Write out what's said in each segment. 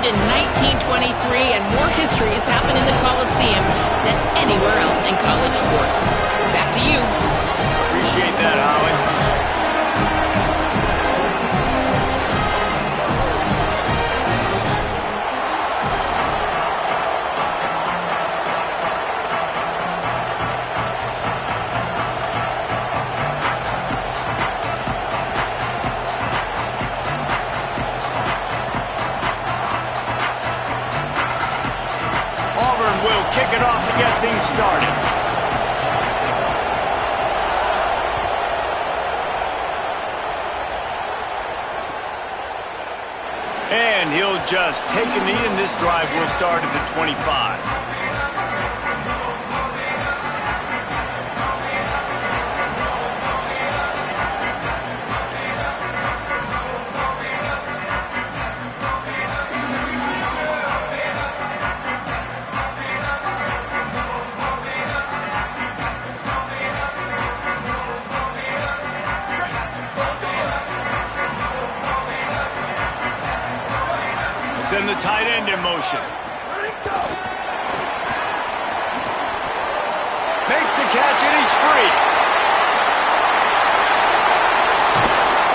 in 1923, and more history has happened in the Coliseum than anywhere else in college sports. Back to you. Appreciate that, Holly. Kick it off to get things started. And he'll just take a knee, and this drive will start at the 25. Send the tight end in motion. Makes the catch, and he's free.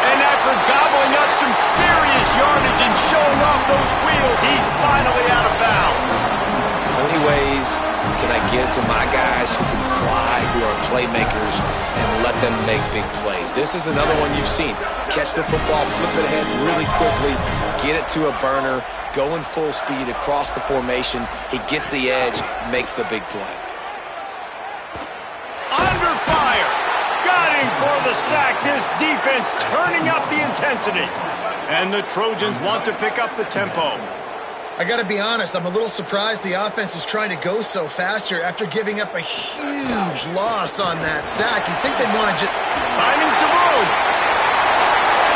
And after gobbling up some serious yardage and showing off those wheels, he's finally out of bounds. How many ways can I get to my guys who can fly, who are playmakers, and let them make big plays? This is another one you've seen. Catch the football, flip it ahead really quickly, get it to a burner, going full speed across the formation. He gets the edge, makes the big play. Under fire. Got him for the sack. This defense turning up the intensity. And the Trojans want to pick up the tempo. I got to be honest, I'm a little surprised the offense is trying to go so fast here after giving up a huge loss on that sack. You'd think they'd want to just... Finding some room.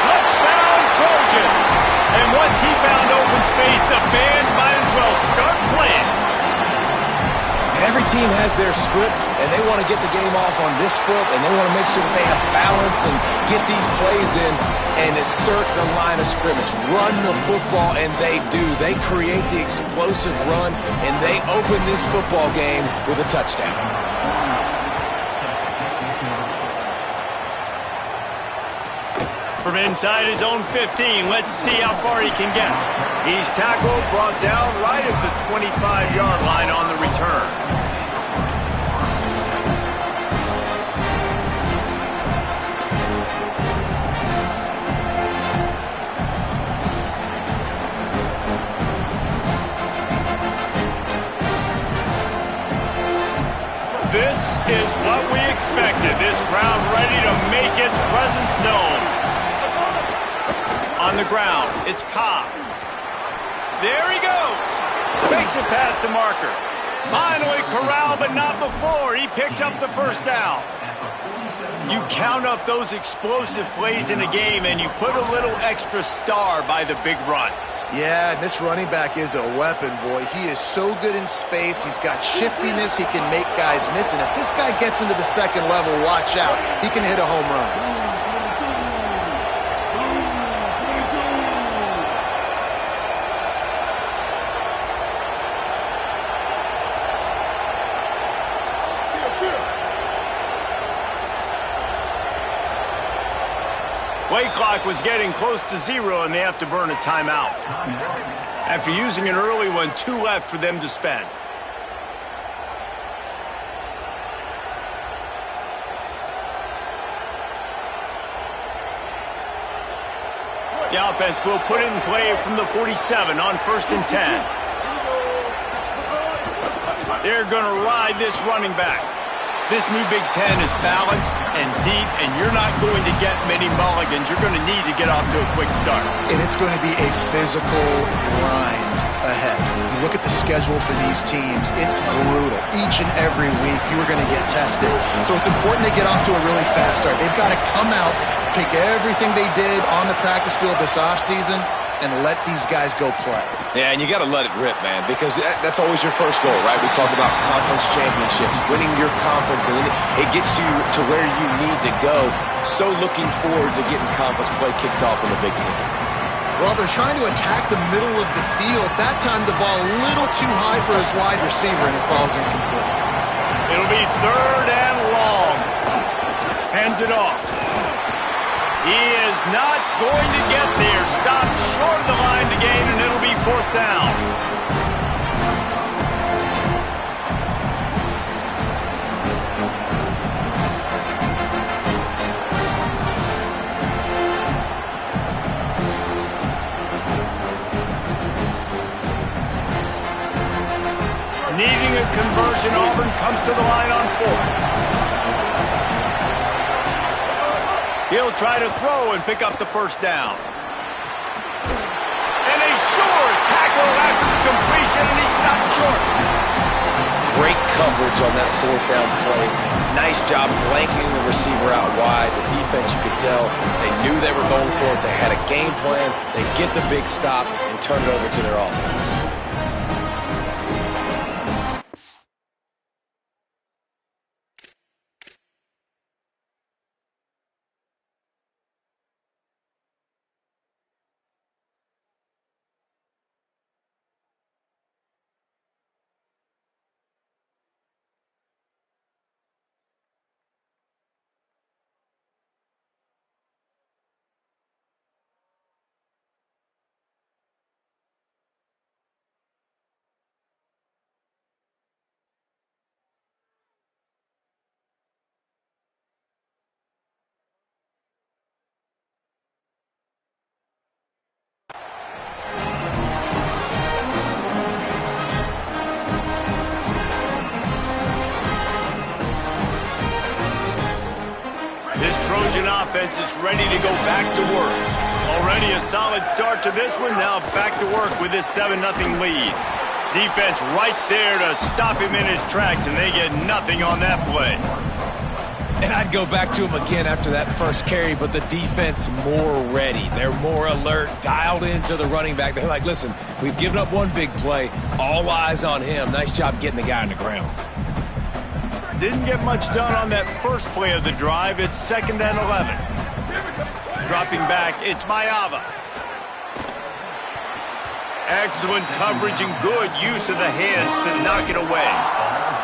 Touchdown, Trojans. And once he found open space, the band might as well start playing. And every team has their script, and they want to get the game off on this foot, and they want to make sure that they have balance and get these plays in and assert the line of scrimmage. Run the football, and they do. They create the explosive run, and they open this football game with a touchdown. From inside his own 15, let's see how far he can get. He's tackled, brought down right at the 25-yard line on the return. This is what we expected. This crowd ready to make its presence known. On the ground, it's Cobb. There he goes. Makes it past the marker. Finally corralled, but not before. He picked up the first down. You count up those explosive plays in a game, and you put a little extra star by the big runs. Yeah, and this running back is a weapon, boy. He is so good in space. He's got shiftiness. He can make guys miss. And if this guy gets into the second level, watch out. He can hit a home run. Play clock was getting close to 0, and they have to burn a timeout. After using an early one, 2 left for them to spend. The offense will put it in play from the 47 on 1st and 10. They're going to ride this running back. This new Big Ten is balanced and deep, and you're not going to get many mulligans. You're going to need to get off to a quick start. And it's going to be a physical grind ahead. You look at the schedule for these teams, it's brutal. Each and every week, you are going to get tested. So it's important they get off to a really fast start. They've got to come out, pick everything they did on the practice field this offseason, and let these guys go play. Yeah, and you got to let it rip, man, because that's always your first goal, right? We talk about conference championships, winning your conference, and then it gets you to where you need to go. So looking forward to getting conference play kicked off in the Big Ten. Well, they're trying to attack the middle of the field. That time, the ball a little too high for his wide receiver, and it falls incomplete. It'll be 3rd and long. Hands it off. He is not going to get there. Stopped short of the line to gain, and it'll be 4th down. Needing a conversion, Auburn comes to the line on 4th. He'll try to throw and pick up the 1st down. And a sure tackle after the completion, and he stopped short. Great coverage on that 4th down play. Nice job blanketing the receiver out wide. The defense, you could tell, they knew they were going for it. They had a game plan. They get the big stop and turn it over to their offense. Trojan offense is ready to go back to work. Already a solid start to this one. Now back to work with this 7-0 lead. Defense right there to stop him in his tracks, and they get nothing on that play. And I'd go back to him again after that first carry, but the defense more ready. They're more alert, dialed into the running back. They're like, listen, we've given up one big play. All eyes on him. Nice job getting the guy on the ground. Didn't get much done on that first play of the drive. It's 2nd and 11. Dropping back, it's Mayava. Excellent coverage and good use of the hands to knock it away.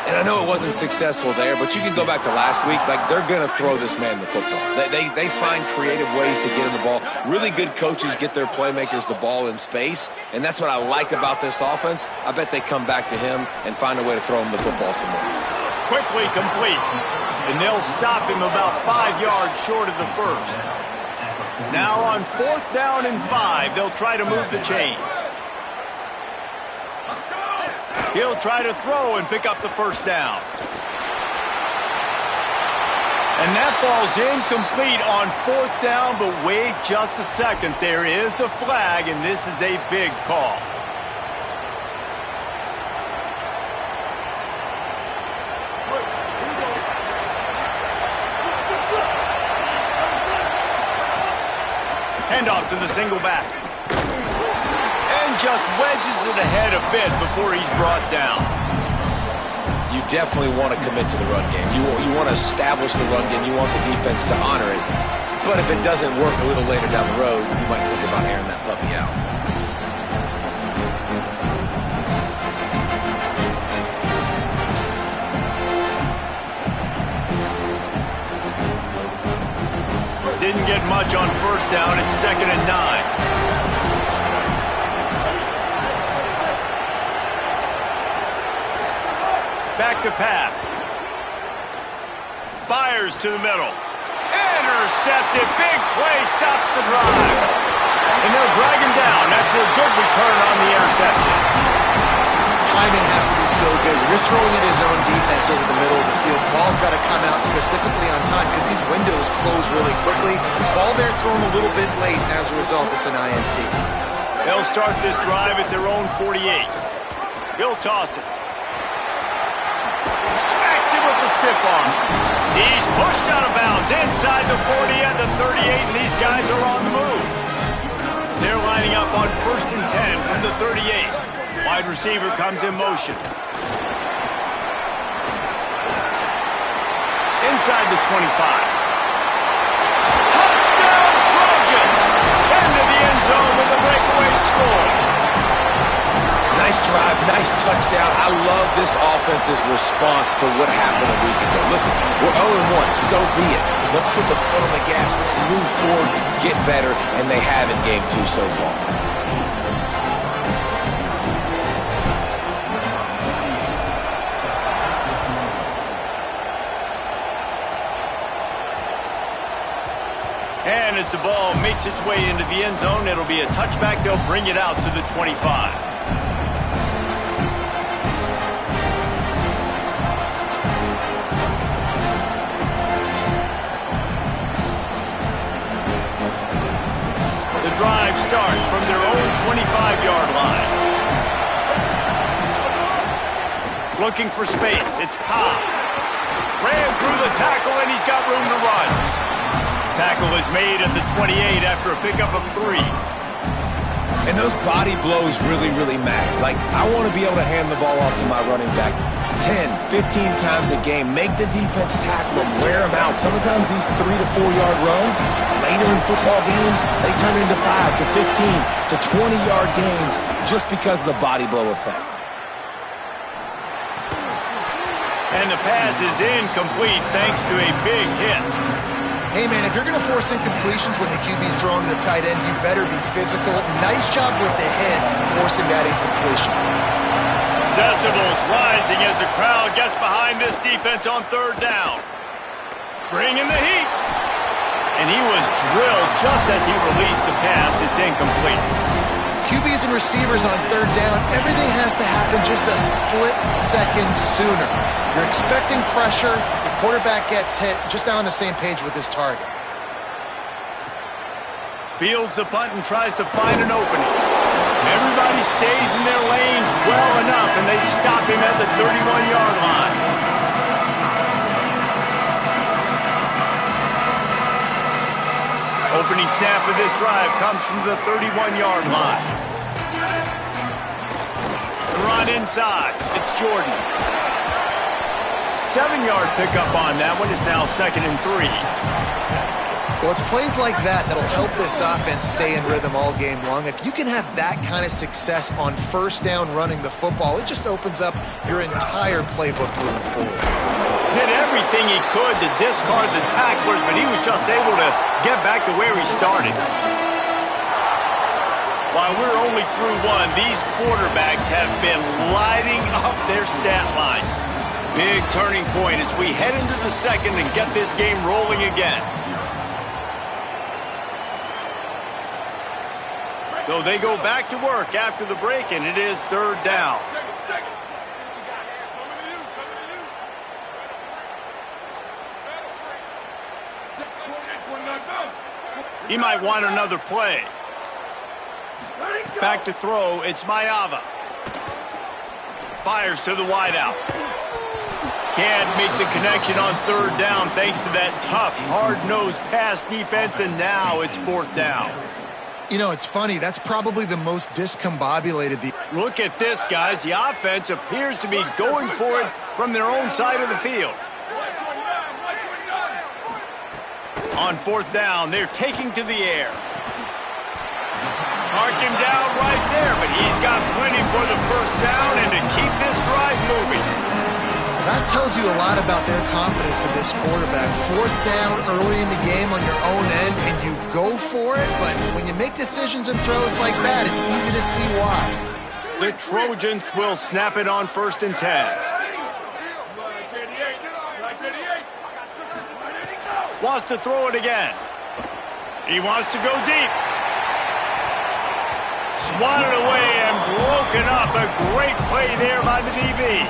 And I know it wasn't successful there, but you can go back to last week. Like, they're going to throw this man the football. They find creative ways to get him the ball. Really good coaches get their playmakers the ball in space, and that's what I like about this offense. I bet they come back to him and find a way to throw him the football some more. Quickly complete, and they'll stop him about 5 yards short of the 1st. Now on 4th down and 5, they'll try to move the chains. He'll try to throw and pick up the 1st down. And that falls incomplete on 4th down, but wait just a second. There is a flag, and this is a big call. Handoff to the single back. And just wedges it ahead a bit before he's brought down. You definitely want to commit to the run game. You want to establish the run game. You want the defense to honor it. But if it doesn't work a little later down the road, you might think about airing that puppy out. Didn't get much on 1st down. It's 2nd and 9. Back to pass. Fires to the middle. Intercepted. Big play. Stops the drive. And they'll drag him down after a good return on the interception. Timing has to be so good. When you're throwing at his own defense over the middle of the field, the ball's got to come out specifically on time because these windows close really quickly. Ball there thrown a little bit late, and as a result, it's an INT. They'll start this drive at their own 48. He'll toss it. Smacks him with the stiff arm. He's pushed out of bounds inside the 40 at the 38, and these guys are on the move. They're lining up on 1st and 10 from the 38. Wide receiver comes in motion. Inside the 25. Touchdown Trojans! Into the end zone with the score. Nice drive, nice touchdown. I love this offense's response to what happened a week ago. Listen, we're 0-1, so be it. Let's put the foot on the gas. Let's move forward, get better, and they have in game 2 so far. And as the ball makes its way into the end zone, it'll be a touchback. They'll bring it out to the 25. The drive starts from their own 25-yard line. Looking for space. It's Cobb. Ran through the tackle, and he's got room to run. Tackle is made at the 28 after a pickup of 3. And those body blows really, really matter. Like, I want to be able to hand the ball off to my running back 10, 15 times a game. Make the defense tackle them, wear them out. Sometimes these 3 to 4 yard runs, later in football games, they turn into 5 to 15 to 20 yard gains just because of the body blow effect. And the pass is incomplete thanks to a big hit. Hey, man, if you're going to force incompletions when the QB's throwing to the tight end, you better be physical. Nice job with the hit, forcing that incompletion. Decibels rising as the crowd gets behind this defense on 3rd down. Bringing the heat. And he was drilled just as he released the pass. It's incomplete. QBs and receivers on 3rd down, everything has to happen just a split second sooner. You're expecting pressure. The quarterback gets hit, just not on the same page with his target. Fields the punt and tries to find an opening. Everybody stays in their lanes well enough, and they stop him at the 31-yard line. Opening snap of this drive comes from the 31-yard line. The run inside. It's Jordan. 7-yard pickup on that one is now 2nd and 3. Well, it's plays like that that'll help this offense stay in rhythm all game long. If you can have that kind of success on 1st down running the football, it just opens up your entire playbook moving forward. Did everything he could to discard the tacklers, but he was just able to get back to where he started. While we're only through 1, these quarterbacks have been lighting up their stat lines. Big turning point as we head into the 2nd and get this game rolling again. So they go back to work after the break, and it is 3rd down. He might want another play. Back to throw, it's Mayava. Fires to the wideout. Can't make the connection on 3rd down thanks to that tough, hard-nosed pass defense, and now it's 4th down. You know, it's funny. That's probably the most discombobulated. Look at this, guys. The offense appears to be going for it from their own side of the field. On 4th down, they're taking to the air. Mark him down right there, but he's got plenty for the 1st down and to keep this drive moving. That tells you a lot about their confidence in this quarterback. 4th down early in the game on your own end, and you go for it, but when you make decisions and throws like that, it's easy to see why. The Trojans will snap it on 1st and 10. Wants to throw it again. He wants to go deep. Swatted away and broken up. A great play there by the DB.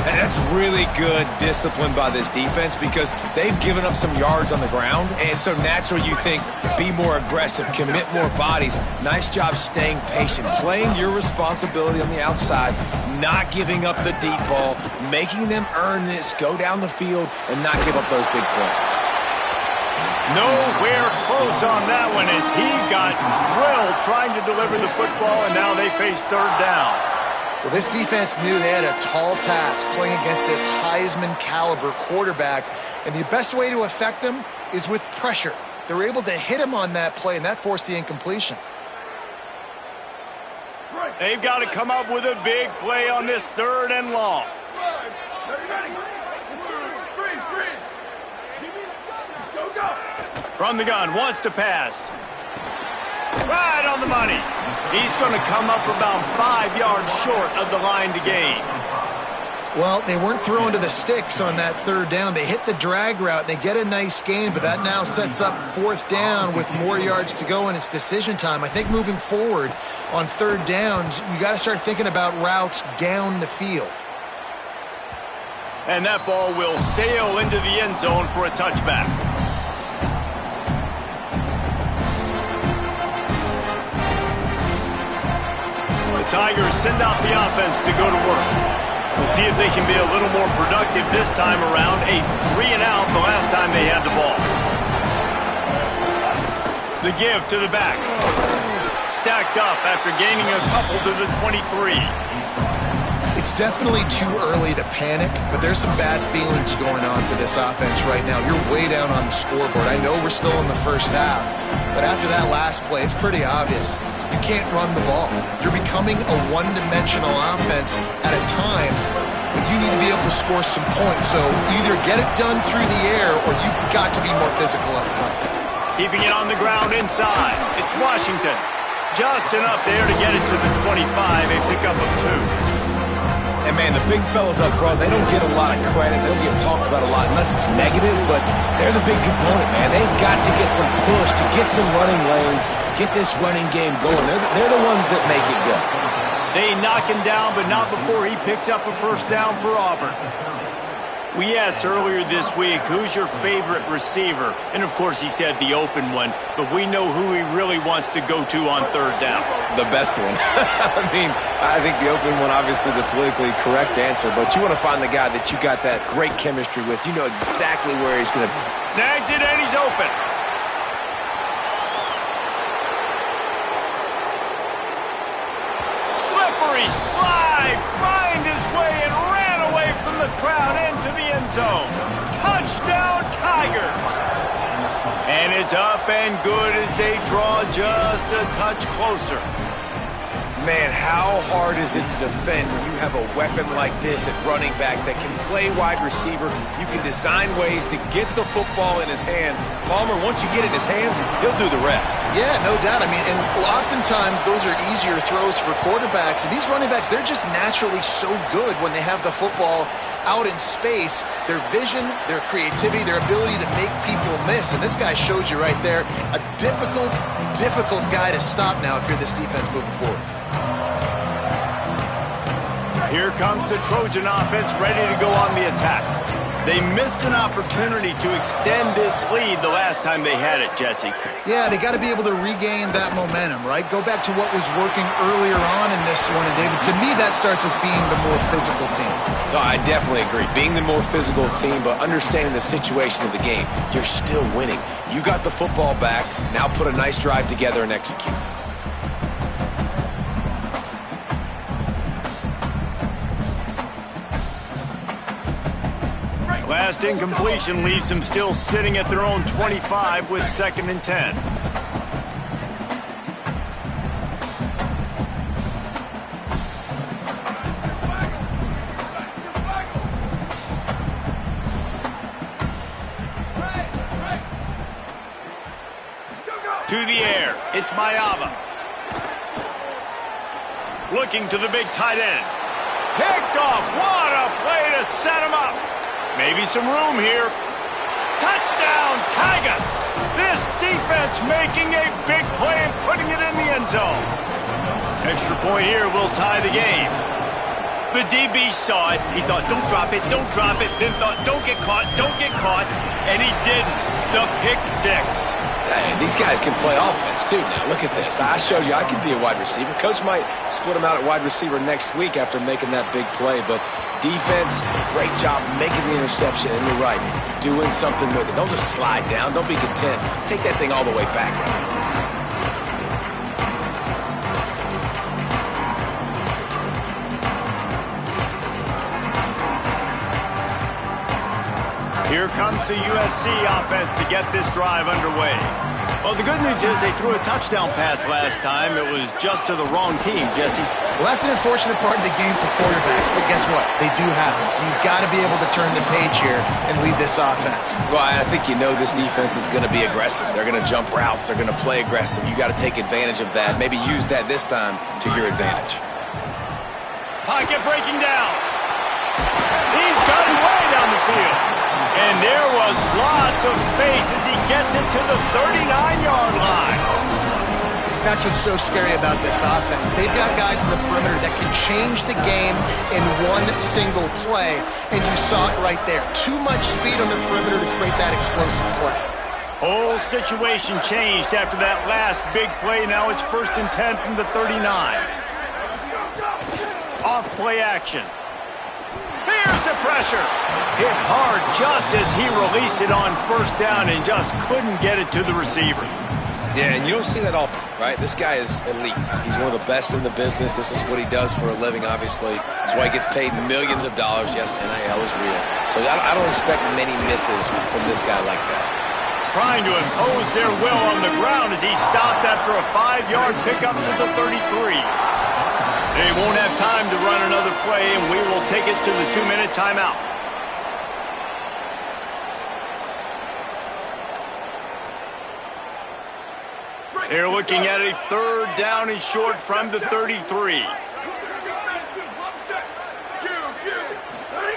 And that's really good discipline by this defense because they've given up some yards on the ground. And so naturally you think, be more aggressive, commit more bodies. Nice job staying patient, playing your responsibility on the outside, not giving up the deep ball, making them earn this, go down the field, and not give up those big plays. Nowhere close on that one as he got drilled trying to deliver the football, and now they face 3rd down. Well, this defense knew they had a tall task playing against this Heisman-caliber quarterback, and the best way to affect him is with pressure. They were able to hit him on that play, and that forced the incompletion. They've got to come up with a big play on this 3rd and long. From the gun, wants to pass. Right on the money. He's going to come up about 5 yards short of the line to gain. Well, they weren't throwing to the sticks on that 3rd down. They hit the drag route, and they get a nice gain, but that now sets up 4th down with more yards to go, and it's decision time. I think moving forward on 3rd downs, you got to start thinking about routes down the field. And that ball will sail into the end zone for a touchback. The Tigers send out the offense to go to work. We'll see if they can be a little more productive this time around. A 3-and-out the last time they had the ball. The give to the back. Stacked up after gaining a couple to the 23. It's definitely too early to panic, but there's some bad feelings going on for this offense right now. You're way down on the scoreboard. I know we're still in the first half, but after that last play, it's pretty obvious. You can't run the ball. You're becoming a one-dimensional offense at a time when you need to be able to score some points. So either get it done through the air or you've got to be more physical up front. Keeping it on the ground inside. It's Washington. Just enough there to get it to the 25, a pickup of 2. And, man, the big fellas up front, they don't get a lot of credit. They don't get talked about a lot unless it's negative, but they're the big component, man. They've got to get some push, to get some running lanes, get this running game going. They're the ones that make it go. They knock him down, but not before he picks up a 1st down for Auburn. We asked earlier this week, who's your favorite receiver? And, of course, he said the open one, but we know who he really wants to go to on 3rd down. The best one. I mean, I think the open one, obviously the politically correct answer, but you want to find the guy that you got that great chemistry with. You know exactly where he's going to be. Snags it, and he's open. Slippery slide, find his way and ran away from the crowd into the end zone. Touchdown, Tigers. And it's up and good as they draw just a touch closer. Man, how hard is it to defend when you have a weapon like this at running back that can play wide receiver? You can design ways to get the football in his hand. Palmer, once you get it in his hands, he'll do the rest. Yeah, no doubt. I mean, and oftentimes those are easier throws for quarterbacks. And these running backs, they're just naturally so good when they have the football out in space. Their vision, their creativity, their ability to make people miss. And this guy shows you right there, a difficult guy to stop now if you're this defense moving forward. Here comes the Trojan offense ready to go on the attack. They missed an opportunity to extend this lead the last time they had it, Jesse. Yeah, they got to be able to regain that momentum, right? Go back to what was working earlier on in this one. And, David, to me, that starts with being the more physical team. No, I definitely agree. Being the more physical team, but understanding the situation of the game. You're still winning. You got the football back. Now put a nice drive together and execute. Last incompletion leaves them still sitting at their own 25 with 2nd and 10. To the air, it's Mayava. Looking to the big tight end. Picked off, what a play to set him up. Maybe some room here. Touchdown, Tigers! This defense making a big play and putting it in the end zone. Extra point here will tie the game. The DB saw it. He thought, don't drop it, then thought, don't get caught, and he didn't. The pick 6. Hey, these guys can play offense, too. Now, look at this. I showed you I could be a wide receiver. Coach might split him out at wide receiver next week after making that big play. But defense, great job making the interception. And you're right, doing something with it. Don't just slide down. Don't be content. Take that thing all the way back. Here comes the USC offense to get this drive underway. Well, the good news is they threw a touchdown pass last time. It was just to the wrong team, Jesse. Well, that's an unfortunate part of the game for quarterbacks, but guess what? They do happen. So you've got to be able to turn the page here and lead this offense. Well, I think you know this defense is going to be aggressive. They're going to jump routes. They're going to play aggressive. You got to take advantage of that. Maybe use that this time to your advantage. Pocket breaking down. He's cutting way down the field. And there was lots of space as he gets it to the 39-yard line. That's what's so scary about this offense. They've got guys in the perimeter that can change the game in one single play, and you saw it right there. Too much speed on the perimeter to create that explosive play. Whole situation changed after that last big play. Now it's 1st and 10 from the 39. Off play action. Here's the pressure. Hit hard just as he released it on 1st down and just couldn't get it to the receiver. Yeah, and you don't see that often, right? This guy is elite. He's one of the best in the business. This is what he does for a living, obviously. That's why he gets paid millions of dollars. Yes, NIL is real. So I don't expect many misses from this guy like that. Trying to impose their will on the ground as he stopped after a 5-yard pickup to the 33. They won't have time to run another play, and we will take it to the 2-minute timeout. They're looking at a 3rd down and short from the 33.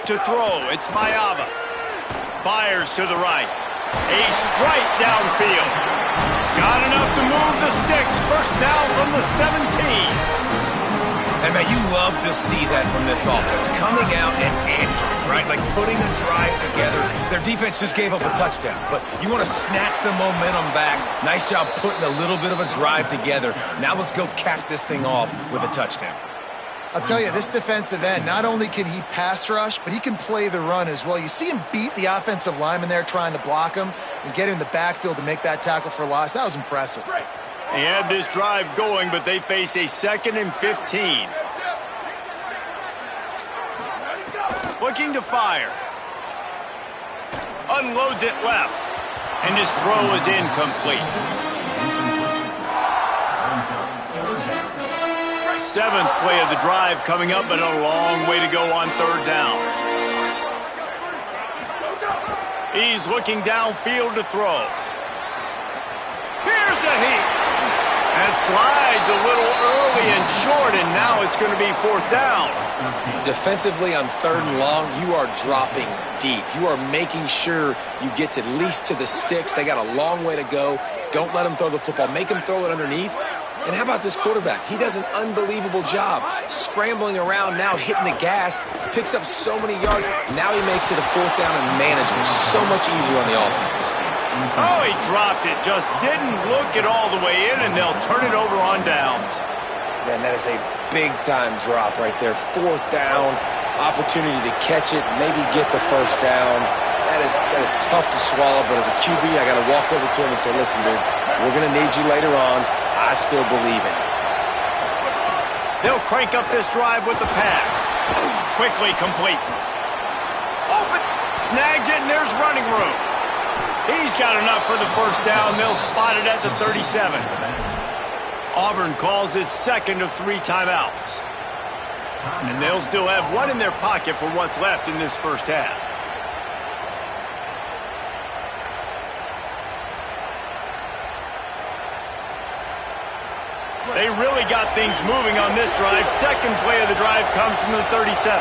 To throw, it's Mayava. Fires to the right. A strike downfield. Got enough to move the sticks. 1st down from the 17. And, man, you love to see that from this offense. Coming out and answering, right? Like putting a drive together. Their defense just gave up a touchdown. But you want to snatch the momentum back. Nice job putting a little bit of a drive together. Now let's go cap this thing off with a touchdown. I'll tell you, this defensive end, not only can he pass rush, but he can play the run as well. You see him beat the offensive lineman there trying to block him and get in the backfield to make that tackle for loss. That was impressive. They had this drive going, but they face a 2nd and 15. Looking to fire. Unloads it left. And his throw is incomplete. 7th play of the drive coming up, but a long way to go on 3rd down. He's looking downfield to throw. Here's a heat. And slides a little early and short, and now it's going to be 4th down. Defensively on 3rd and long, you are dropping deep. You are making sure you get at least to the sticks. They got a long way to go. Don't let them throw the football. Make them throw it underneath. And how about this quarterback? He does an unbelievable job scrambling around, now hitting the gas, picks up so many yards. Now he makes it a 4th down and manageable. So much easier on the offense. Oh, he dropped it. Just didn't look it all the way in, and they'll turn it over on downs. Man, that is a big-time drop right there. 4th down, opportunity to catch it, maybe get the 1st down. That is tough to swallow, but as a QB, I got to walk over to him and say, listen, dude, we're going to need you later on. I still believe in it. They'll crank up this drive with the pass. Quickly complete. Open. Snags it, and there's running room. He's got enough for the 1st down. They'll spot it at the 37. Auburn calls it 2nd of 3 timeouts. And they'll still have 1 in their pocket for what's left in this 1st half. They really got things moving on this drive. 2nd play of the drive comes from the 37.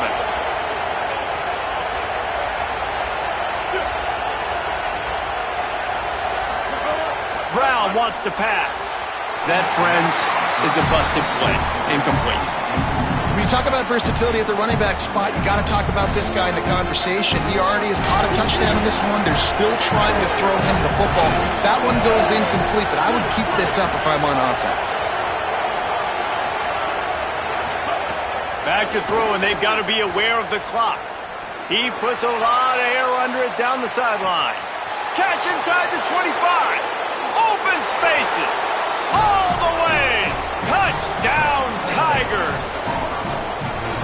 Brown wants to pass. That, friends, is a busted play. Incomplete. When you talk about versatility at the running back spot, you got to talk about this guy in the conversation. He already has caught a touchdown in this one. They're still trying to throw him the football. That one goes incomplete, but I would keep this up if I'm on offense. Back to throw, and they've got to be aware of the clock. He puts a lot of air under it down the sideline. Catch inside the 25. Open spaces. All the way. Touchdown, Tigers.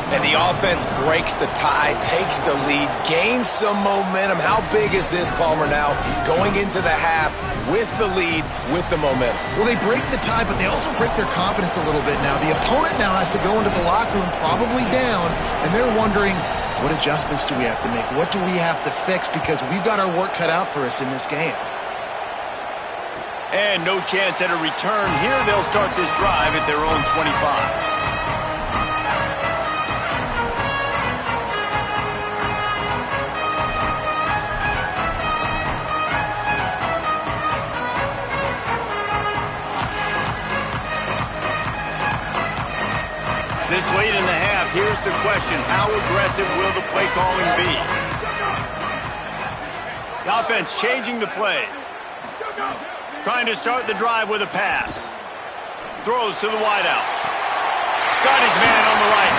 And the offense breaks the tie, takes the lead, gains some momentum. How big is this, Palmer, now? Going into the half, with the lead, with the momentum. Well, they break the tie, but they also break their confidence a little bit now. The opponent now has to go into the locker room probably down, and they're wondering, what adjustments do we have to make? What do we have to fix? Because we've got our work cut out for us in this game. And no chance at a return here. They'll start this drive at their own 25. This late in the half, here's the question. How aggressive will the play calling be? The offense changing the play. Trying to start the drive with a pass. Throws to the wideout. Got his man on the right.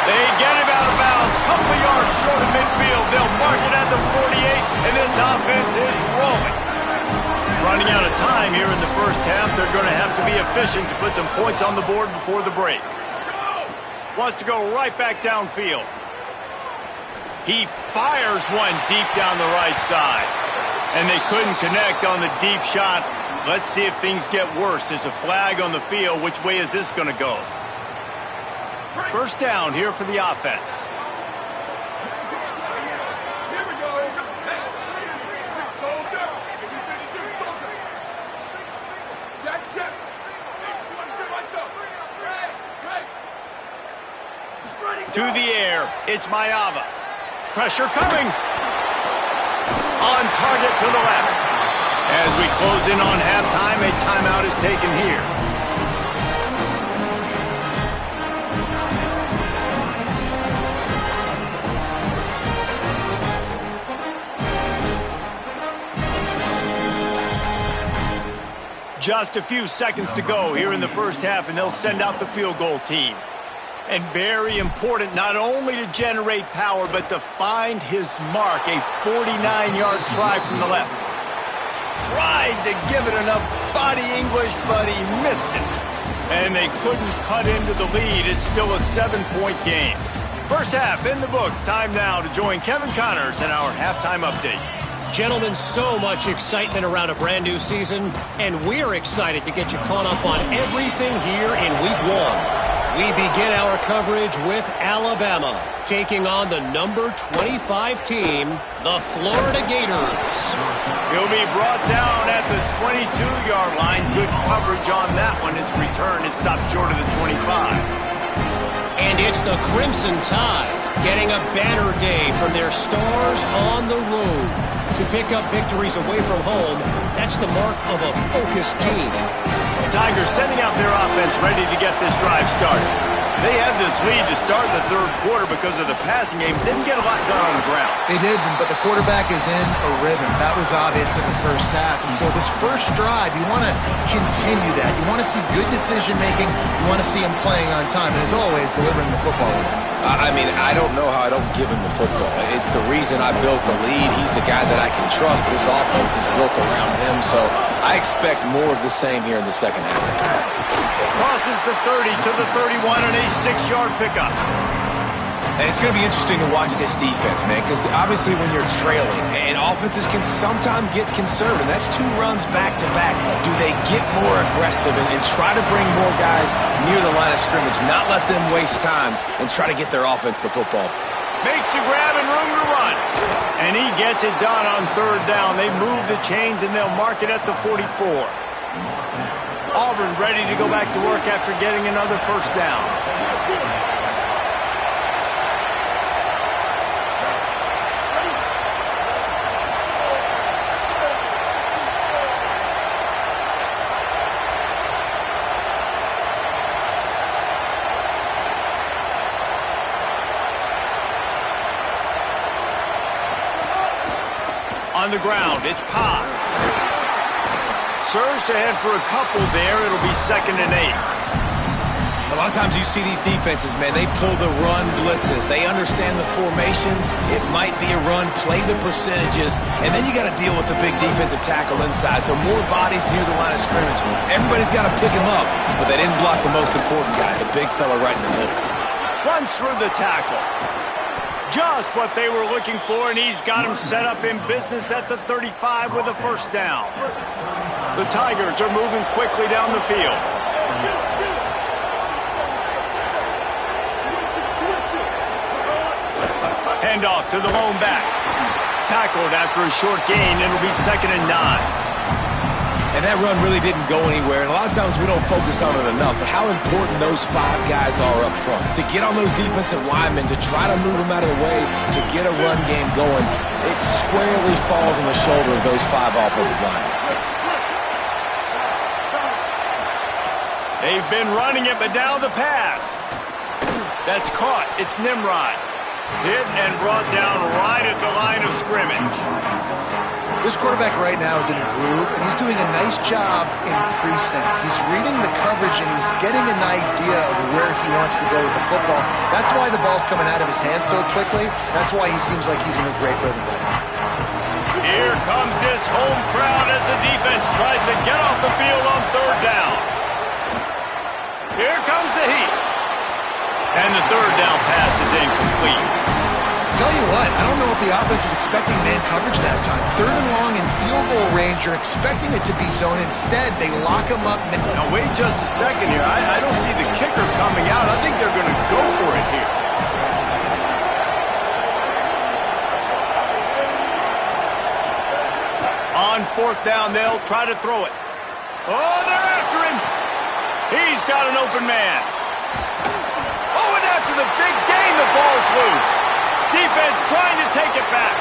They get him out of bounds. Couple of yards short of midfield. They'll mark it at the 48, and this offense is rolling. Running out of time here in the first half. They're going to have to be efficient to put some points on the board before the break. Wants to go right back downfield. He fires one deep down the right side. And they couldn't connect on the deep shot. Let's see if things get worse. There's a flag on the field. Which way is this going to go? First down here for the offense. To the air, it's Mayava. Pressure coming. On target to the left. As we close in on halftime, a timeout is taken here. Just a few seconds to go here in the first half, and they'll send out the field goal team. And very important, not only to generate power, but to find his mark. A 49-yard try from the left. Tried to give it enough body English, but he missed it. And they couldn't cut into the lead. It's still a 7-point game. First half in the books. Time now to join Kevin Connors in our halftime update. Gentlemen, so much excitement around a brand new season, and we're excited to get you caught up on everything here in Week 1. We begin our coverage with Alabama, taking on the number 25 team, the Florida Gators. He'll be brought down at the 22-yard line. Good coverage on that one. His return is stopped short of the 25. And it's the Crimson Tide, getting a banner day from their stars on the road. To pick up victories away from home, that's the mark of a focused team. Tigers sending out their offense ready to get this drive started. They had this lead to start the third quarter because of the passing game. Didn't get a lot done on the ground. They did, but the quarterback is in a rhythm. That was obvious in the first half. And so this first drive, you want to continue that. You want to see good decision-making. You want to see him playing on time. And as always, delivering the football. I mean, I don't know how I don't give him the football. It's the reason I built the lead. He's the guy that I can trust. This offense is built around him. So I expect more of the same here in the second half. Crosses the 30 to the 31 and a 6-yard pickup. And it's going to be interesting to watch this defense, man, because obviously when you're trailing, and offenses can sometimes get conservative. That's 2 runs back-to-back. Do they get more aggressive and try to bring more guys near the line of scrimmage, not let them waste time, and try to get their offense the football? Makes the grab and room to run. And he gets it done on third down. They move the chains, and they'll mark it at the 44. Auburn ready to go back to work after getting another first down. On the ground, it's Cobb. Surged ahead for a couple there. It'll be 2nd and 8. A lot of times you see these defenses, man, they pull the run blitzes. They understand the formations. It might be a run, play the percentages, and then you got to deal with the big defensive tackle inside. So more bodies near the line of scrimmage. Everybody's got to pick him up, but they didn't block the most important guy, the big fella right in the middle. Runs through the tackle. Just what they were looking for, and he's got him set up in business at the 35 with a first down. The Tigers are moving quickly down the field. Handoff to the lone back. Tackled after a short gain. It'll be 2nd and 9. And that run really didn't go anywhere, and a lot of times we don't focus on it enough, but how important those 5 guys are up front. To get on those defensive linemen, to try to move them out of the way, to get a run game going, it squarely falls on the shoulder of those 5 offensive linemen. They've been running it, but now the pass. That's caught. It's Nimrod. Hit and brought down right at the line of scrimmage. This quarterback right now is in a groove, and he's doing a nice job in pre-snap. He's reading the coverage, and he's getting an idea of where he wants to go with the football. That's why the ball's coming out of his hands so quickly. That's why he seems like he's in a great rhythm right now. Here comes this home crowd as the defense tries to get off the field on 3rd down. Here comes the heat. And the 3rd down pass is incomplete. Tell you what, I don't know if the offense was expecting man coverage that time. 3rd and long in field goal range, you're expecting it to be zone. Instead, they lock him up. Now, wait just a second here. I don't see the kicker coming out. I think they're going to go for it here. On 4th down, they'll try to throw it. Oh, they're after him. He's got an open man. Oh, and after the big gain, the ball's loose. Defense trying to take it back.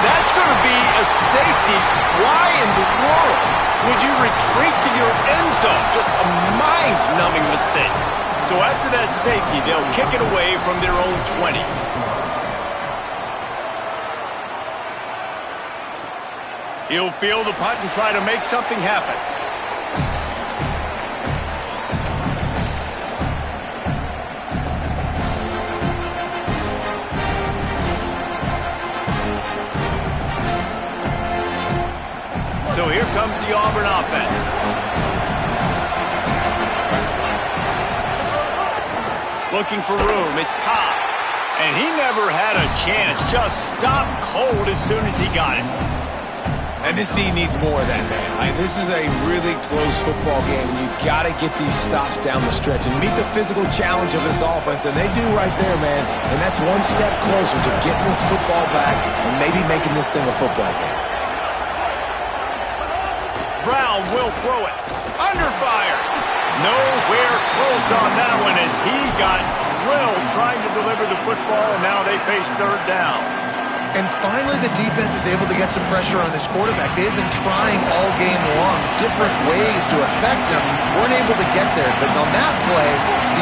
That's going to be a safety. Why in the world would you retreat to your end zone? Just a mind-numbing mistake. So after that safety, they'll kick it away from their own 20. He'll field the punt and try to make something happen. So here comes the Auburn offense. Looking for room. It's Cobb. And he never had a chance. Just stopped cold as soon as he got it. And this team needs more of that, man. This is a really close football game, and you've got to get these stops down the stretch and meet the physical challenge of this offense, and they do right there, man. And that's one step closer to getting this football back and maybe making this thing a football game. Brown will throw it. Under fire. Nowhere close on that one as he got drilled trying to deliver the football, and now they face 3rd down. And finally, the defense is able to get some pressure on this quarterback. They've been trying all game long different ways to affect him. Weren't able to get there. But on that play,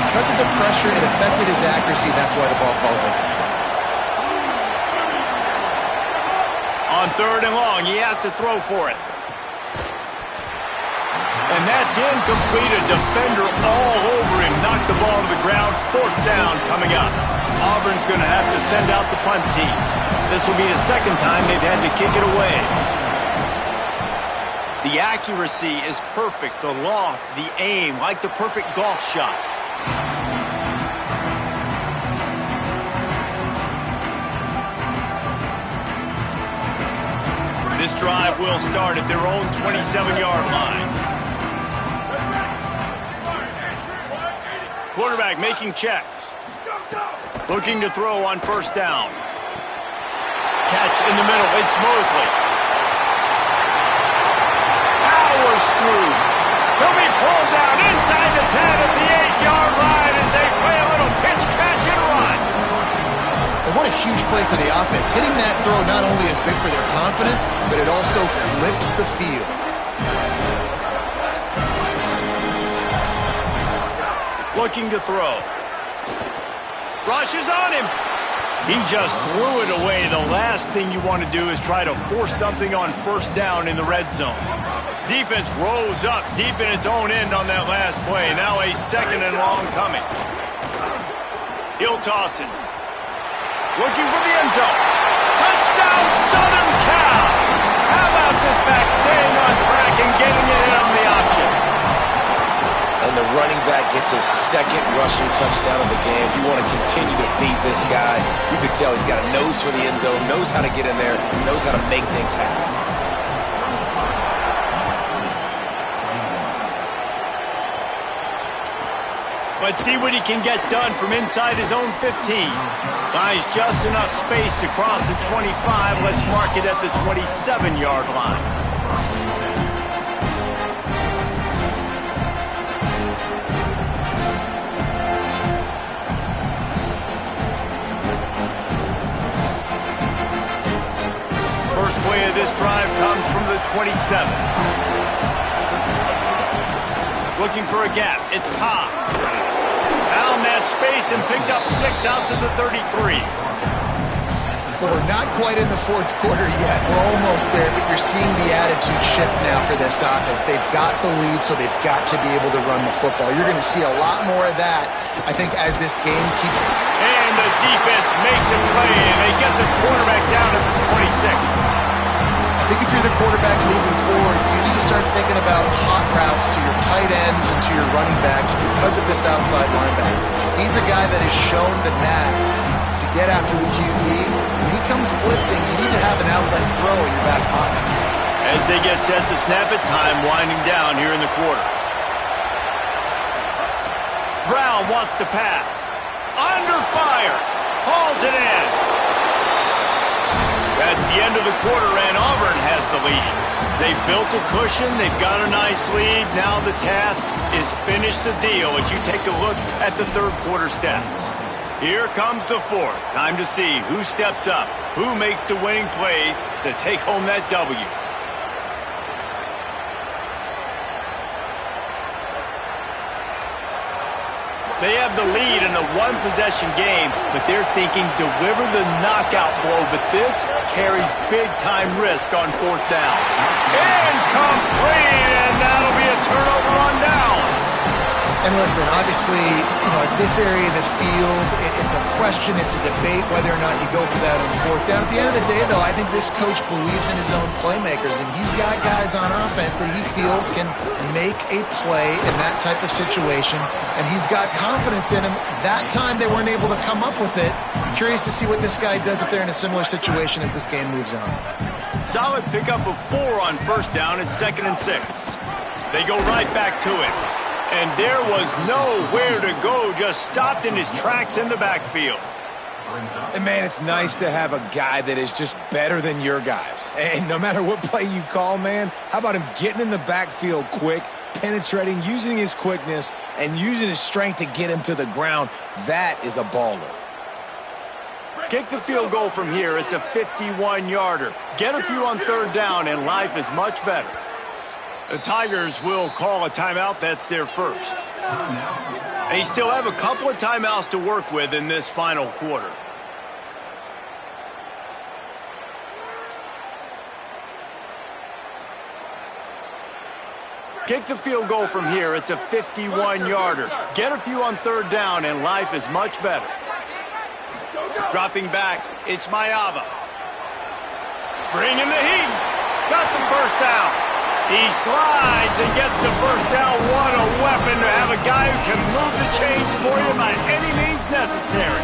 because of the pressure, it affected his accuracy. That's why the ball falls in. On 3rd and long, he has to throw for it. And that's incomplete. A defender all over him. Knocked the ball to the ground. 4th down coming up. Auburn's going to have to send out the punt team. This will be the 2nd time they've had to kick it away. The accuracy is perfect. The loft, the aim, like the perfect golf shot. This drive will start at their own 27-yard line. Quarterback making checks. Looking to throw on 1st down. Catch in the middle. It's Mosley. Powers through. He'll be pulled down inside the 10 at the 8-yard line as they play a little pitch, catch, and run. And what a huge play for the offense. Hitting that throw not only is big for their confidence, but it also flips the field. Looking to throw. Rushes on him. He just threw it away. The last thing you want to do is try to force something on 1st down in the red zone. Defense rose up deep in its own end on that last play. Now a 2nd and long coming. He'll toss it. Looking for the end zone. Touchdown, Southern Cal. How about this back staying on track and getting it in on the option? And the running back gets his 2nd rushing touchdown of the game. You want to continue to feed this guy. You can tell he's got a nose for the end zone, knows how to get in there, knows how to make things happen. Let's see what he can get done from inside his own 15. Buys just enough space to cross the 25. Let's mark it at the 27-yard line. First play of this drive comes from the 27. Looking for a gap. It's Cobb. Found that space and picked up 6 out to the 33. Well, we're not quite in the fourth quarter yet. We're almost there, but you're seeing the attitude shift now for this offense. They've got the lead, so they've got to be able to run the football. You're going to see a lot more of that, I think, as this game keeps... And the defense makes a play, and they get the quarterback down at the 26. I think if you're the quarterback moving forward, you need to start thinking about hot routes to your tight ends and to your running backs because of this outside linebacker. He's a guy that has shown the knack to get after the QB. When he comes blitzing, you need to have an outlet throw in your back pocket. As they get set to snap it, time winding down here in the quarter. Brown wants to pass. Under fire. Hauls it in. That's the end of the quarter, and Auburn has the lead. They've built a cushion. They've got a nice lead. Now the task is finish the deal as you take a look at the third quarter stats. Here comes the fourth. Time to see who steps up, who makes the winning plays to take home that W. They have the lead in a one-possession game, but they're thinking deliver the knockout blow, but this carries big-time risk on fourth down. Incomplete, and that'll be a turnover on downs. And listen, obviously, at this area of the field, it's a question, it's a debate whether or not you go for that on fourth down. At the end of the day, though, I think this coach believes in his own playmakers, and he's got guys on offense that he feels can make a play in that type of situation, and he's got confidence in him. That time they weren't able to come up with it. I'm curious to see what this guy does if they're in a similar situation as this game moves on. Solid pickup of 4 on first down and 2nd and 6. They go right back to it. And there was nowhere to go, just stopped in his tracks in the backfield. And, man, it's nice to have a guy that is just better than your guys. And no matter what play you call, man, how about him getting in the backfield quick, penetrating, using his quickness, and using his strength to get him to the ground? That is a baller. Kick the field goal from here. It's a 51-yarder. Get a few on third down, and life is much better. The Tigers will call a timeout. That's their first. They still have a couple of timeouts to work with in this final quarter. Kick the field goal from here. It's a 51-yarder. Get a few on third down, and life is much better. Dropping back, it's Mayava. Bringing the heat. Got the first down. He slides and gets the first down. What a weapon to have a guy who can move the chains for you by any means necessary.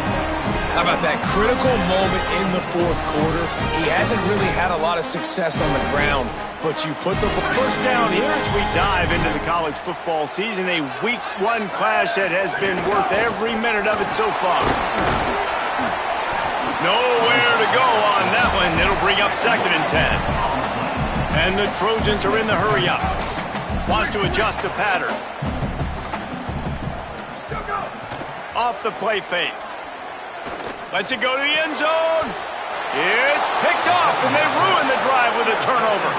How about that critical moment in the fourth quarter? He hasn't really had a lot of success on the ground, but you put the first down here as we dive into the college football season. A week 1 clash that has been worth every minute of it so far. Nowhere to go on that one. It'll bring up 2nd and 10. And the Trojans are in the hurry-up. Wants to adjust the pattern. Off the play fake. Lets it go to the end zone. It's picked off, and they ruin the drive with a turnover.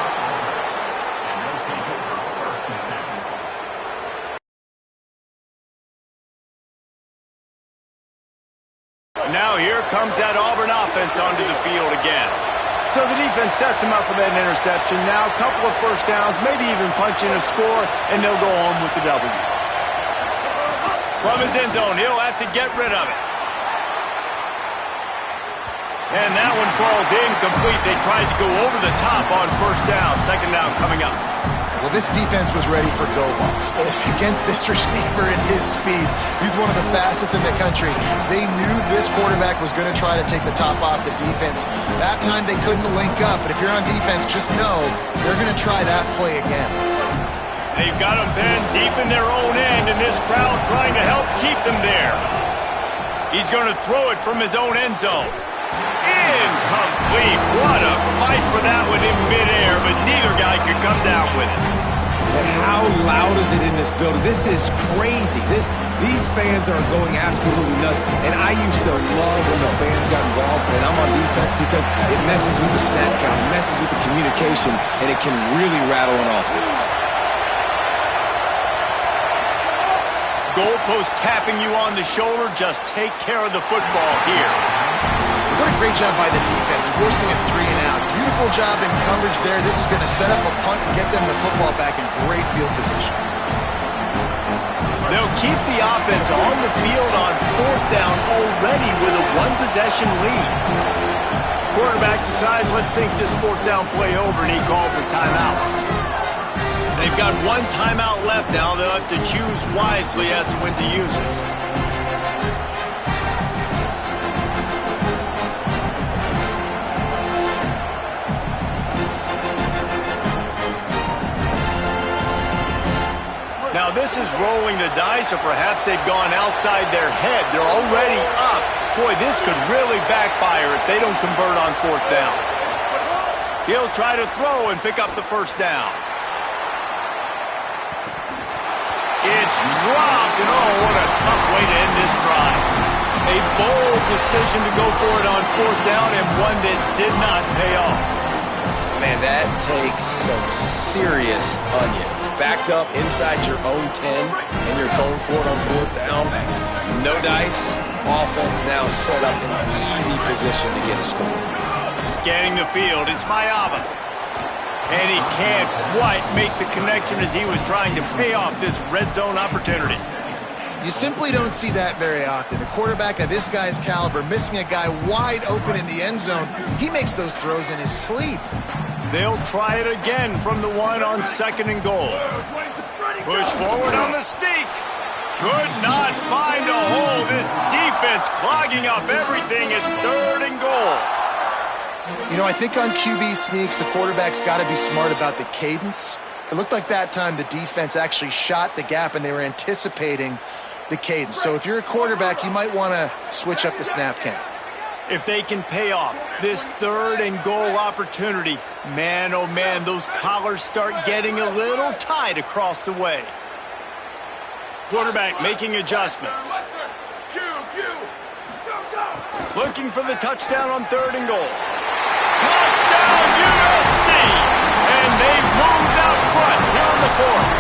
Now here comes that Auburn offense onto the field again. So the defense sets him up with that interception. Now a couple of first downs, maybe even punching a score, and they'll go home with the W. From his end zone, he'll have to get rid of it. And that one falls incomplete. They tried to go over the top on first down. 2nd down coming up. Well, this defense was ready for go-balls. Against this receiver and his speed, he's one of the fastest in the country. They knew this quarterback was going to try to take the top off the defense. That time they couldn't link up, but if you're on defense, just know they're going to try that play again. They've got them pinned deep in their own end, and this crowd trying to help keep them there. He's going to throw it from his own end zone. Incomplete. What a fight for that one in midair, but neither guy could come down with it. And how loud is it in this building? This is crazy. These fans are going absolutely nuts. And I used to love when the fans got involved, and I'm on defense because it messes with the snap count, it messes with the communication, and it can really rattle an offense. Goalpost tapping you on the shoulder. Just take care of the football here. What a great job by the defense, forcing a 3 and out. Beautiful job in coverage there. This is going to set up a punt and get them the football back in great field position. They'll keep the offense on the field on 4th down already with a 1-possession lead. Quarterback decides, let's think this 4th down play over, and he calls a timeout. They've got 1 timeout left now. They'll have to choose wisely as to when to use it. Now this is rolling the dice, or perhaps they've gone outside their head. They're already up. Boy, this could really backfire if they don't convert on 4th down. He'll try to throw and pick up the 1st down. It's dropped, and oh, what a tough way to end this drive. A bold decision to go for it on 4th down, and one that did not pay off. Man, that takes some serious onions. Backed up inside your own 10, and you're going for it on 4th down. No dice. Offense now set up in easy position to get a score. Scanning the field, it's Mayaba. And he can't quite make the connection as he was trying to pay off this red zone opportunity. You simply don't see that very often. A quarterback of this guy's caliber missing a guy wide open in the end zone. He makes those throws in his sleep. They'll try it again from the 1 on 2nd and goal. Push forward on the sneak. Could not find a hole. This defense clogging up everything. It's 3rd and goal. You know, I think on QB sneaks, the quarterback's got to be smart about the cadence. It looked like that time the defense actually shot the gap, and they were anticipating the cadence. So if you're a quarterback, you might want to switch up the snap count. If they can pay off this 3rd and goal opportunity, man, oh man, those collars start getting a little tight across the way. Quarterback making adjustments. Looking for the touchdown on 3rd and goal. Touchdown USC! And they've moved out front here in the 4th.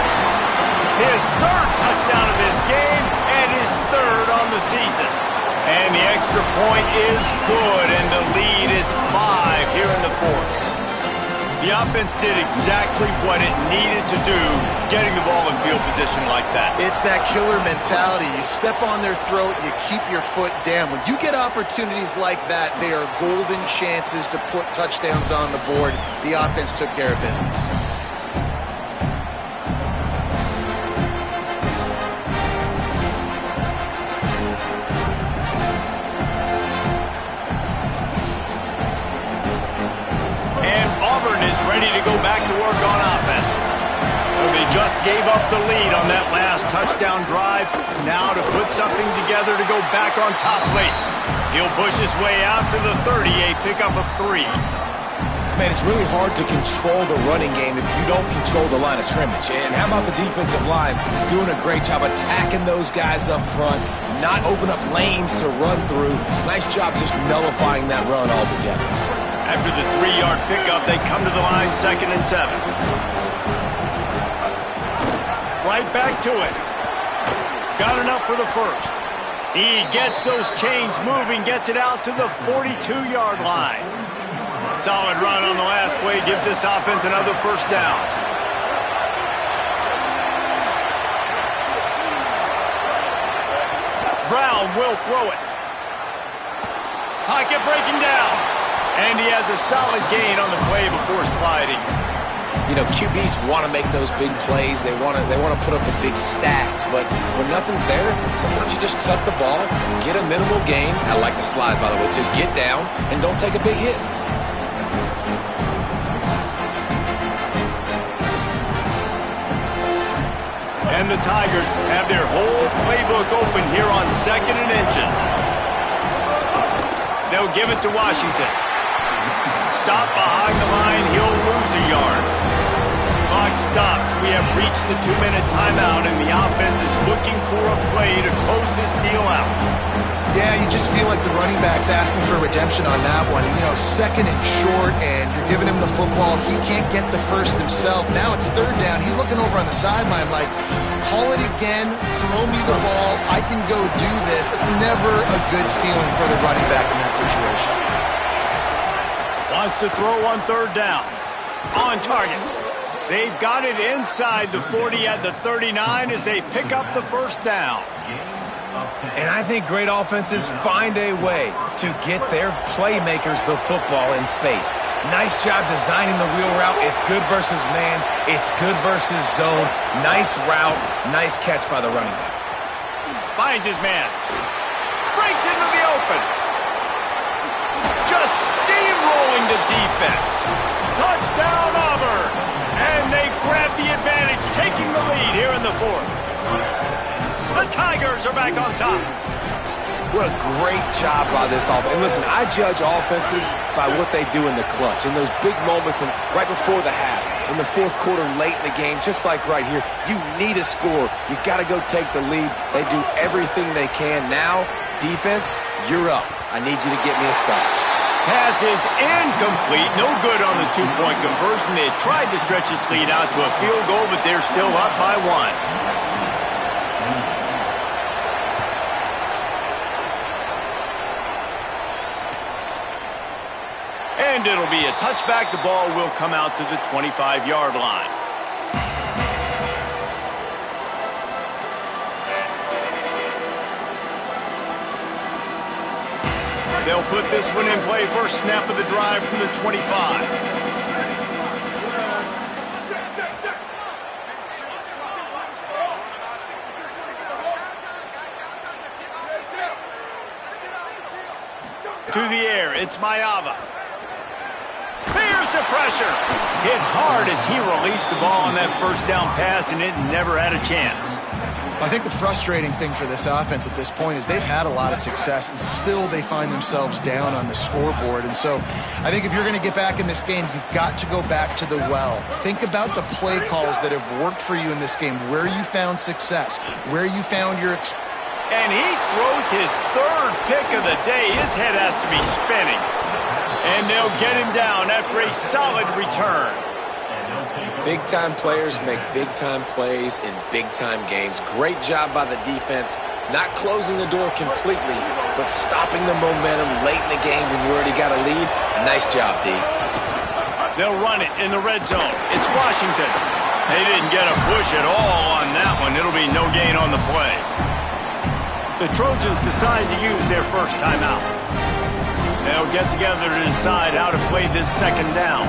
His 3rd touchdown of this game and his 3rd on the season. And the extra point is good, and the lead is 5 here in the 4th. The offense did exactly what it needed to do, getting the ball in field position like that. It's that killer mentality. You step on their throat, you keep your foot down. When you get opportunities like that, they are golden chances to put touchdowns on the board. The offense took care of business. Ready to go back to work on offense. So they just gave up the lead on that last touchdown drive. Now to put something together to go back on top late. He'll push his way out to the 30, a pickup of 3. Man, it's really hard to control the running game if you don't control the line of scrimmage. And how about the defensive line doing a great job attacking those guys up front, not open up lanes to run through. Nice job just nullifying that run altogether. After the 3-yard pickup, they come to the line 2nd and 7. Right back to it. Got enough for the 1st. He gets those chains moving, gets it out to the 42-yard line. Solid run on the last play, gives this offense another 1st down. Brown will throw it. Pocket breaking down. And he has a solid gain on the play before sliding. You know, QBs want to make those big plays. They want to put up the big stats. But when nothing's there, sometimes you just tuck the ball, get a minimal gain. I like the slide, by the way, to get down and don't take a big hit. And the Tigers have their whole playbook open here on 2nd and inches. They'll give it to Washington. Stop behind the line. He'll lose a yard. Clock stops. We have reached the 2-minute timeout, and the offense is looking for a play to close this deal out. Yeah, you just feel like the running back's asking for redemption on that one. You know, 2nd and short, and you're giving him the football. He can't get the first himself. Now it's 3rd down. He's looking over on the sideline like, call it again, throw me the ball, I can go do this. It's never a good feeling for the running back in that situation. Wants to throw on 3rd down. On target. They've got it inside the 40 at the 39 as they pick up the 1st down. And I think great offenses find a way to get their playmakers the football in space. Nice job designing the wheel route. It's good versus man. It's good versus zone. Nice route. Nice catch by the running back. Finds his man. Breaks into the open. Just steamrolling the defense. Touchdown, Auburn. And they grab the advantage, taking the lead here in the 4th. The Tigers are back on top. What a great job by this offense. And listen, I judge offenses by what they do in the clutch, in those big moments and right before the half, in the 4th quarter, late in the game, just like right here. You need a score. You got to go take the lead. They do everything they can. Now, defense, you're up. I need you to get me a stop. Pass is incomplete. No good on the 2-point conversion. They tried to stretch this lead out to a field goal, but they're still up by 1. And it'll be a touchback. The ball will come out to the 25-yard line. They'll put this one in play. First snap of the drive from the 25. To the air, it's Mayava. There's the pressure. Hit hard as he released the ball on that 1st down pass, and it never had a chance. I think the frustrating thing for this offense at this point is they've had a lot of success, and still they find themselves down on the scoreboard. And so I think if you're going to get back in this game, you've got to go back to the well. Think about the play calls that have worked for you in this game, where you found success, where you found your and he throws his 3rd pick of the day. His head has to be spinning. And they'll get him down after a solid return. Big-time players make big-time plays in big-time games. Great job by the defense, not closing the door completely, but stopping the momentum late in the game when you already got a lead. Nice job, D. They'll run it in the red zone. It's Washington. They didn't get a push at all on that one. It'll be no gain on the play. The Trojans decide to use their first timeout. They'll get together to decide how to play this 2nd down.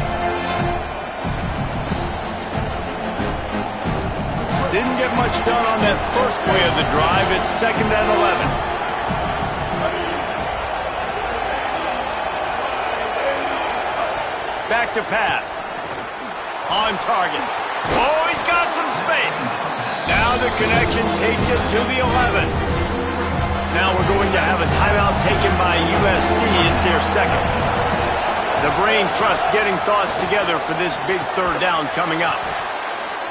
Didn't get much done on that first play of the drive. It's 2nd and 11. Back to pass. On target. Oh, he's got some space. Now the connection takes it to the 11. Now we're going to have a timeout taken by USC. It's their 2nd. The brain trust getting thoughts together for this big 3rd down coming up.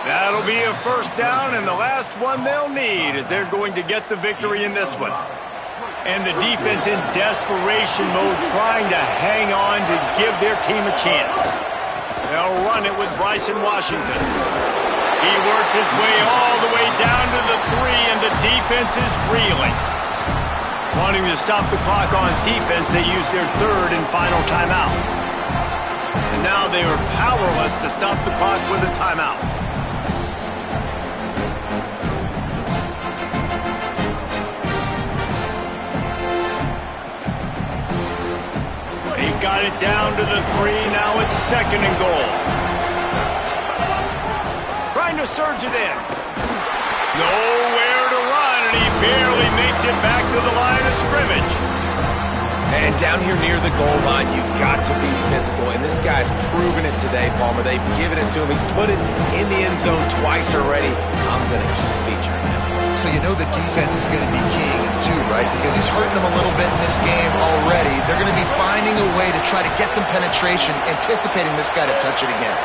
That'll be a 1st down, and the last one they'll need as they're going to get the victory in this one. And the defense in desperation mode, trying to hang on to give their team a chance. They'll run it with Bryson Washington. He works his way all the way down to the 3, and the defense is reeling. Wanting to stop the clock on defense, they use their 3rd and final timeout. And now they are powerless to stop the clock with a timeout. They got it down to the 3. Now it's 2nd and goal. Trying to surge it in. Nowhere to run, and he barely makes it back to the line of scrimmage. And down here near the goal line, you've got to be physical. And this guy's proven it today, Palmer. They've given it to him. He's put it in the end zone twice already. I'm going to keep featuring him. So you know the defense is going to be keying him too, right? Because he's hurting them a little bit in this game already. They're going to be finding a way to try to get some penetration, anticipating this guy to touch it again.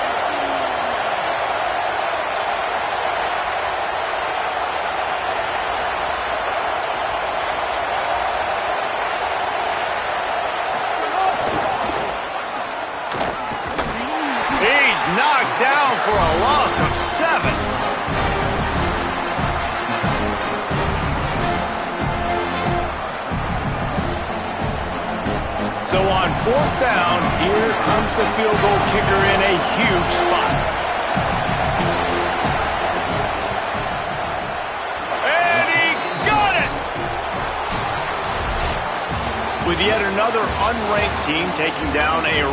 He's knocked down for a loss of 7. So on 4th down, here comes the field goal kicker in a huge spot. And he got it! With yet another unranked team taking down a